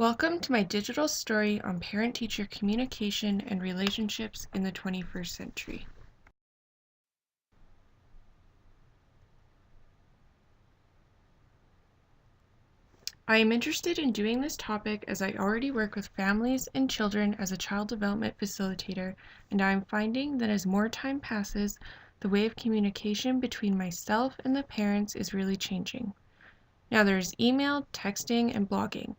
Welcome to my digital story on parent-teacher communication and relationships in the 21st century. I am interested in doing this topic as I already work with families and children as a child development facilitator, and I am finding that as more time passes, the way of communication between myself and the parents is really changing. Now there's email, texting, and blogging.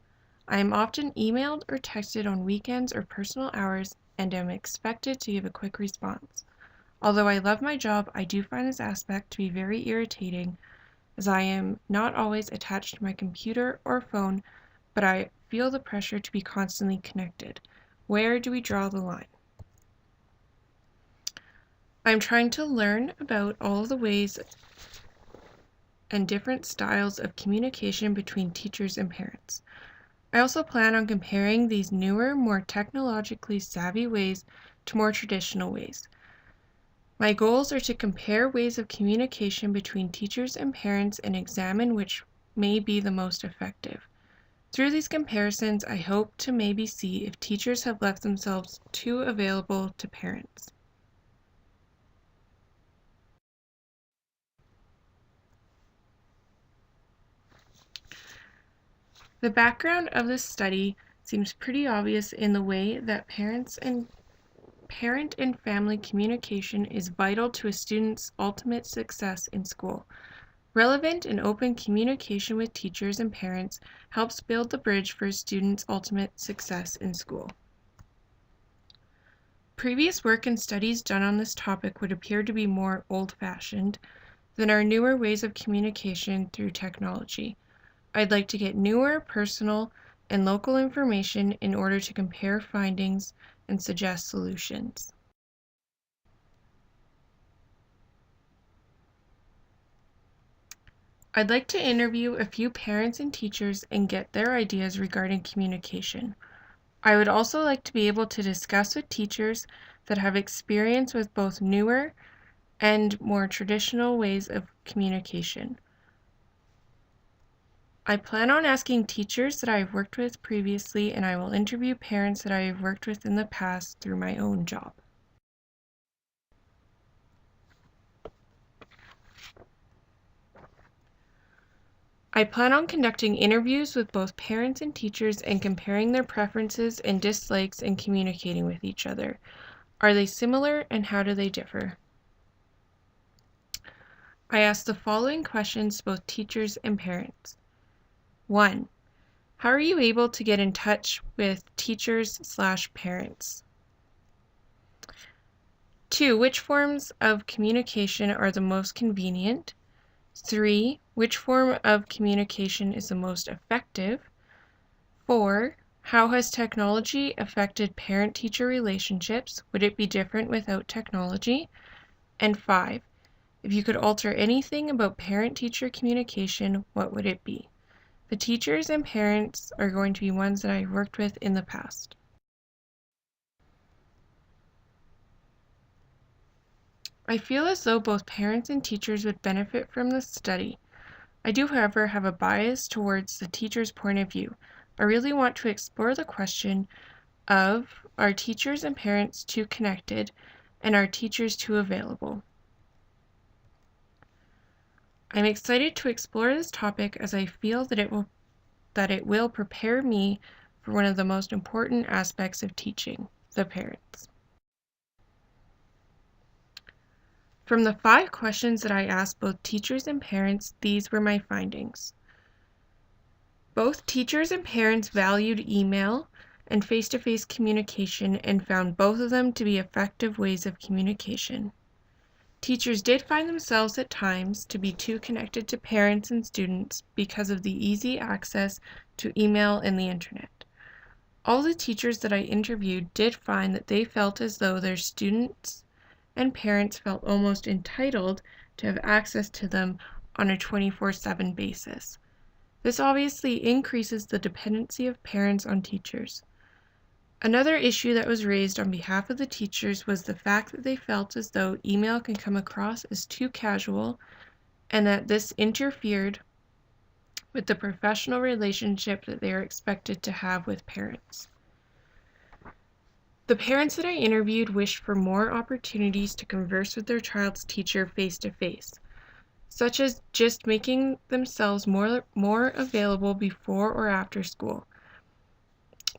I am often emailed or texted on weekends or personal hours and am expected to give a quick response. Although I love my job, I do find this aspect to be very irritating as I am not always attached to my computer or phone, but I feel the pressure to be constantly connected. Where do we draw the line? I'm trying to learn about all of the ways and different styles of communication between teachers and parents. I also plan on comparing these newer, more technologically savvy ways to more traditional ways. My goals are to compare ways of communication between teachers and parents and examine which may be the most effective. Through these comparisons, I hope to maybe see if teachers have left themselves too available to parents. The background of this study seems pretty obvious in the way that parent and family communication is vital to a student's ultimate success in school. Relevant and open communication with teachers and parents helps build the bridge for a student's ultimate success in school. Previous work and studies done on this topic would appear to be more old-fashioned than our newer ways of communication through technology. I'd like to get newer, personal, and local information in order to compare findings and suggest solutions. I'd like to interview a few parents and teachers and get their ideas regarding communication. I would also like to be able to discuss with teachers that have experience with both newer and more traditional ways of communication. I plan on asking teachers that I have worked with previously, and I will interview parents that I have worked with in the past through my own job. I plan on conducting interviews with both parents and teachers and comparing their preferences and dislikes in communicating with each other. Are they similar, and how do they differ? I ask the following questions to both teachers and parents. 1. How are you able to get in touch with teachers/parents? 2. Which forms of communication are the most convenient? 3. Which form of communication is the most effective? 4. How has technology affected parent-teacher relationships? Would it be different without technology? And 5. If you could alter anything about parent-teacher communication, what would it be? The teachers and parents are going to be ones that I've worked with in the past. I feel as though both parents and teachers would benefit from this study. I do, however, have a bias towards the teacher's point of view. I really want to explore the question of, are teachers and parents too connected, and are teachers too available? I'm excited to explore this topic as I feel that it will prepare me for one of the most important aspects of teaching, the parents. From the 5 questions that I asked both teachers and parents, these were my findings. Both teachers and parents valued email and face-to-face communication and found both of them to be effective ways of communication. Teachers did find themselves at times to be too connected to parents and students because of the easy access to email and the internet. All the teachers that I interviewed did find that they felt as though their students and parents felt almost entitled to have access to them on a 24/7 basis. This obviously increases the dependency of parents on teachers. Another issue that was raised on behalf of the teachers was the fact that they felt as though email can come across as too casual and that this interfered with the professional relationship that they are expected to have with parents. The parents that I interviewed wished for more opportunities to converse with their child's teacher face-to-face, such as just making themselves more available before or after school.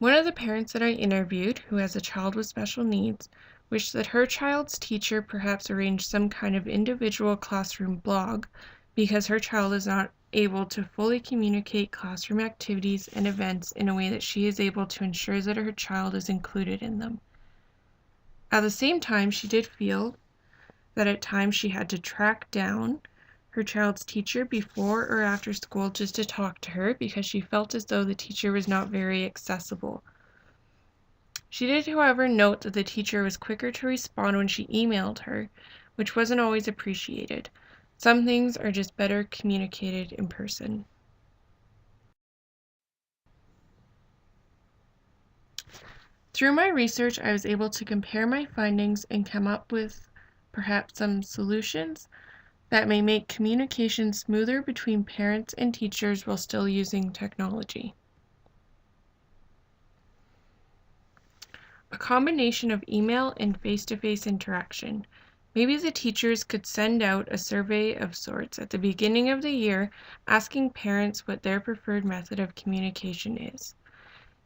One of the parents that I interviewed, who has a child with special needs, wished that her child's teacher perhaps arranged some kind of individual classroom blog because her child is not able to fully communicate classroom activities and events in a way that she is able to ensure that her child is included in them. At the same time, she did feel that at times she had to track down her child's teacher before or after school just to talk to her because she felt as though the teacher was not very accessible. She did, however, note that the teacher was quicker to respond when she emailed her, which wasn't always appreciated. Some things are just better communicated in person. Through my research, I was able to compare my findings and come up with perhaps some solutions that may make communication smoother between parents and teachers while still using technology. A combination of email and face-to-face interaction. Maybe the teachers could send out a survey of sorts at the beginning of the year asking parents what their preferred method of communication is.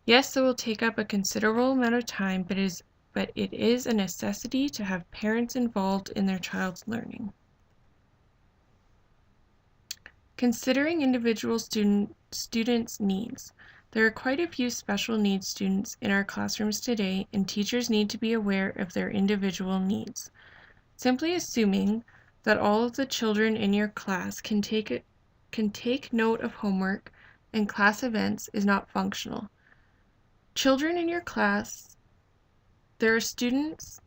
Yes, it will take up a considerable amount of time, but it is a necessity to have parents involved in their child's learning. Considering individual students' needs. There are quite a few special needs students in our classrooms today, and teachers need to be aware of their individual needs. Simply assuming that all of the children in your class can take note of homework and class events is not functional. Children in your class, there are students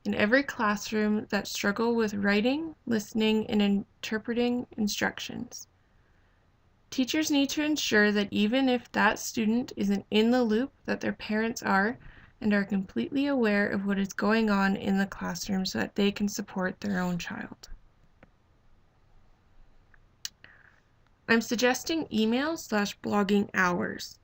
in every classroom that struggle with writing, listening, and interpreting instructions. Teachers need to ensure that even if that student isn't in the loop, that their parents are and are completely aware of what is going on in the classroom so that they can support their own child. I'm suggesting email/blogging hours.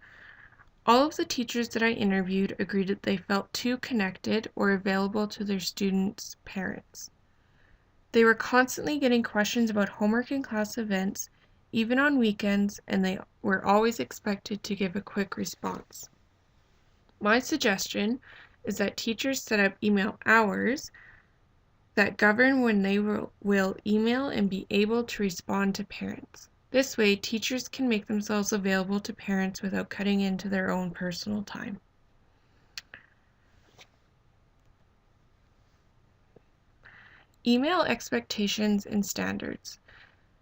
All of the teachers that I interviewed agreed that they felt too connected or available to their students' parents. They were constantly getting questions about homework and class events, even on weekends, and they were always expected to give a quick response. My suggestion is that teachers set up email hours that govern when they will email and be able to respond to parents. This way, teachers can make themselves available to parents without cutting into their own personal time. Email expectations and standards.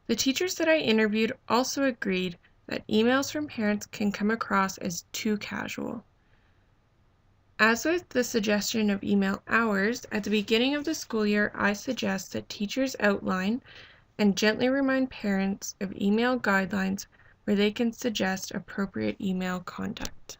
The teachers that I interviewed also agreed that emails from parents can come across as too casual. As with the suggestion of email hours, at the beginning of the school year, I suggest that teachers outline and gently remind parents of email guidelines where they can suggest appropriate email conduct.